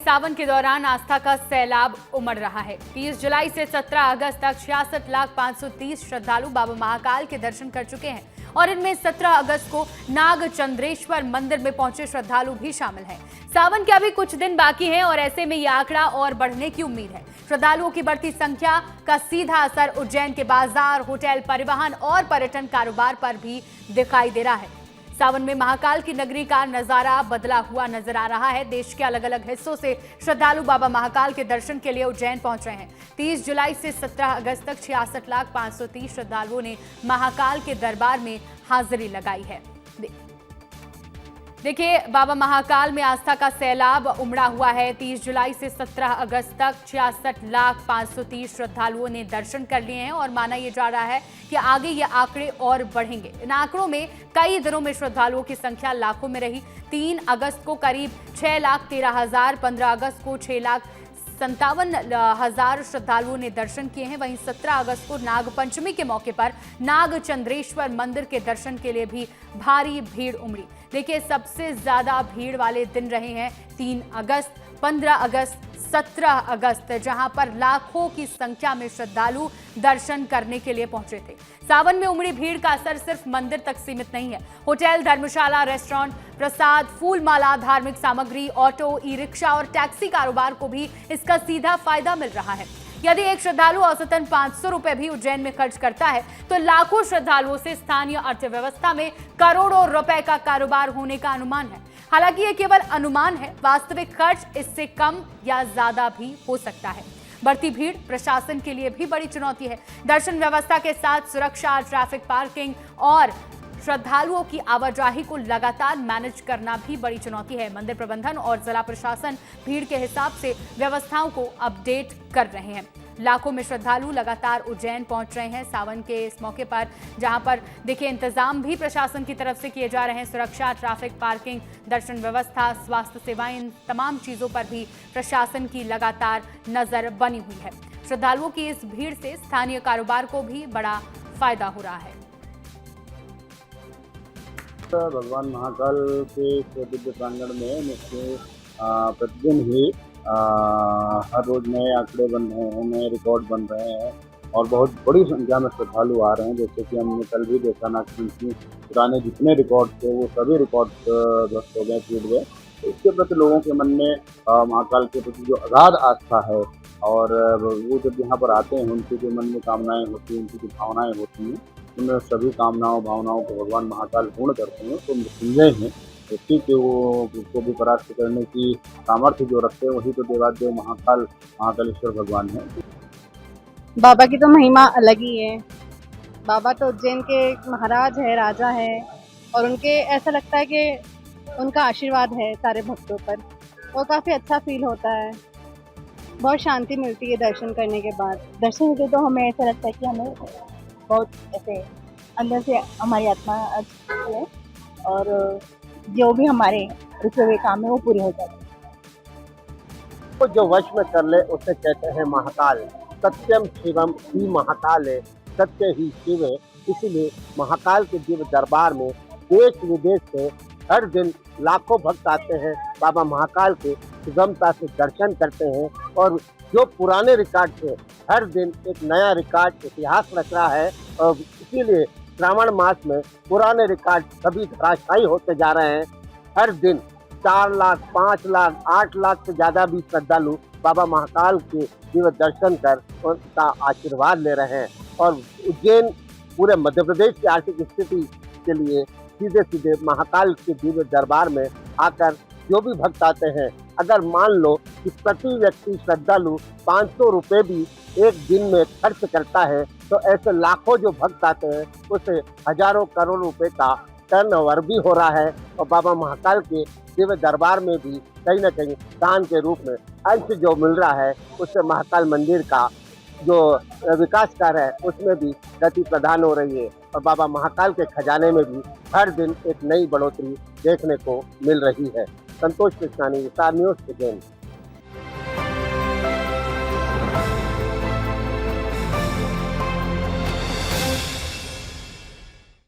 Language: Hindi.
सावन के दौरान आस्था का सैलाब उमड़ रहा है। 30 जुलाई से 17 अगस्त तक 66,530 श्रद्धालु बाबा महाकाल के दर्शन कर चुके हैं और इनमें 17 अगस्त को नागचंद्रेश्वर मंदिर में पहुंचे श्रद्धालु भी शामिल हैं। सावन के अभी कुछ दिन बाकी हैं और ऐसे में यह आंकड़ा और बढ़ने की उम्मीद है। श्रद्धालुओं की बढ़ती संख्या का सीधा असर उज्जैन के बाजार, होटल, परिवहन और पर्यटन कारोबार पर भी दिखाई दे रहा है। सावन में महाकाल की नगरी का नजारा बदला हुआ नजर आ रहा है। देश के अलग अलग हिस्सों से श्रद्धालु बाबा महाकाल के दर्शन के लिए उज्जैन पहुंच रहे हैं। 30 जुलाई से 17 अगस्त तक 66,530 श्रद्धालुओं ने महाकाल के दरबार में हाजिरी लगाई है। देखिए, बाबा महाकाल में आस्था का सैलाब उमड़ा हुआ है। 30 जुलाई से 17 अगस्त तक 66,530 श्रद्धालुओं ने दर्शन कर लिए हैं और माना यह जा रहा है कि आगे ये आंकड़े और बढ़ेंगे। इन आंकड़ों में कई दिनों में श्रद्धालुओं की संख्या लाखों में रही। 3 अगस्त को करीब 6,13,000, 15 अगस्त को 6,57,000 श्रद्धालुओं ने दर्शन किए हैं। वहीं 17 अगस्त को नागपंचमी के मौके पर नागचंद्रेश्वर मंदिर के दर्शन के लिए भी भारी भीड़ उमड़ी। देखिए, सबसे ज्यादा भीड़ वाले दिन रहे हैं 3 अगस्त, 15 अगस्त, 17 अगस्त, जहां पर लाखों की संख्या में श्रद्धालु दर्शन करने के लिए पहुंचे थे। सावन में उमड़ी भीड़ का असर सिर्फ मंदिर तक सीमित नहीं है। होटल, धर्मशाला, रेस्टोरेंट, प्रसाद, फूल माला, धार्मिक सामग्री, ऑटो, ई रिक्शा और टैक्सी कारोबार को भी इसका सीधा फायदा मिल रहा है। यदि एक श्रद्धालु औसतन 500 रुपए भी उज्जैन में खर्च करता है तो लाखों श्रद्धालुओं से स्थानीय अर्थव्यवस्था में करोड़ों रुपए का कारोबार होने का अनुमान है। हालांकि यह केवल अनुमान है, वास्तविक खर्च इससे कम या ज्यादा भी हो सकता है। बढ़ती भीड़ प्रशासन के लिए भी बड़ी चुनौती है। दर्शन व्यवस्था के साथ सुरक्षा, ट्रैफिक, पार्किंग और श्रद्धालुओं की आवाजाही को लगातार मैनेज करना भी बड़ी चुनौती है। मंदिर प्रबंधन और जिला प्रशासन भीड़ के हिसाब से व्यवस्थाओं को अपडेट कर रहे हैं। लाखों में श्रद्धालु लगातार उज्जैन पहुंच रहे हैं सावन के इस मौके पर, जहां पर देखिए इंतजाम भी प्रशासन की तरफ से किए जा रहे हैं। सुरक्षा, ट्रैफिक, पार्किंग, दर्शन व्यवस्था, स्वास्थ्य सेवाएं, इन तमाम चीजों पर भी प्रशासन की लगातार नजर बनी हुई है। श्रद्धालुओं की इस भीड़ से स्थानीय कारोबार को भी बड़ा फायदा हो रहा है। भगवान महाकाल के दिव्य प्रांगण में प्रतिदिन ही हर रोज नए आंकड़े बन रहे हैं, नए रिकॉर्ड बन रहे हैं और बहुत बड़ी संख्या में श्रद्धालु आ रहे हैं। जैसे कि हमने कल भी देखा, नागपंचमी पुराने जितने रिकॉर्ड थे वो सभी रिकॉर्ड ध्वस्त हो गए, टूट गए। इसके प्रति लोगों के मन में महाकाल के प्रति जो अगाध आस्था है और वो जब यहाँ पर आते हैं उनके जो मन में कामनाएं होती हैं, उनकी जो भावनाएं होती हैं, उन सभी कामनाओं भावनाओं को भगवान महाकाल पूर्ण करते हैं। तो मृत्युंजय हैं, ठीक है, वो उसको भी परास्त करने की सामर्थ्य जो रखते हैं वही तो देवादेव महाकालेश्वर भगवान है। बाबा की तो महिमा अलग ही है। बाबा तो उज्जैन के महाराज है, राजा है और उनके ऐसा लगता है कि उनका आशीर्वाद है सारे भक्तों पर और काफ़ी अच्छा फील होता है। बहुत शांति मिलती है दर्शन करने के बाद। दर्शन के तो हमें ऐसा लगता है कि हमें बहुत ऐसे अंदर से हमारी आत्मा अच्छी है और जो भी हमारे रुके हुए काम है वो पूरे हो जाते हैं। तो जो वश में कर ले उसे कहते हैं महाकाल। सत्यम शिवम ही महाकाल है, सत्य ही शिव है। इसीलिए महाकाल के दिव्य दरबार में देश विदेश से हर दिन लाखों भक्त आते हैं, बाबा महाकाल के सुगमता से दर्शन करते हैं और जो पुराने रिकॉर्ड थे हर दिन एक नया रिकॉर्ड इतिहास रच रहा है। और इसीलिए श्रावण मास में पुराने रिकॉर्ड सभी धराशायी होते जा रहे हैं। हर दिन 4 लाख, 5 लाख, 8 लाख से ज़्यादा भी श्रद्धालु बाबा महाकाल के दिव्य दर्शन कर उनका आशीर्वाद ले रहे हैं। और उज्जैन पूरे मध्य प्रदेश की आर्थिक स्थिति के लिए सीधे सीधे महाकाल के दिव्य दरबार में आकर जो भी भक्त आते हैं, अगर मान लो कि प्रति व्यक्ति श्रद्धालु 500 रुपये भी एक दिन में खर्च करता है तो ऐसे लाखों जो भक्त आते हैं उसे हजारों करोड़ रुपए का टर्नओवर भी हो रहा है। और बाबा महाकाल के दिव्य दरबार में भी कहीं ना कहीं दान के रूप में अंश जो मिल रहा है उससे महाकाल मंदिर का जो विकास कार्य है उसमें भी गति प्रदान हो रही है और बाबा महाकाल के खजाने में भी हर दिन एक नई बढ़ोतरी देखने को मिल रही है। संतोष कृष्णानी, विस्तार न्यूज़, उज्जैन।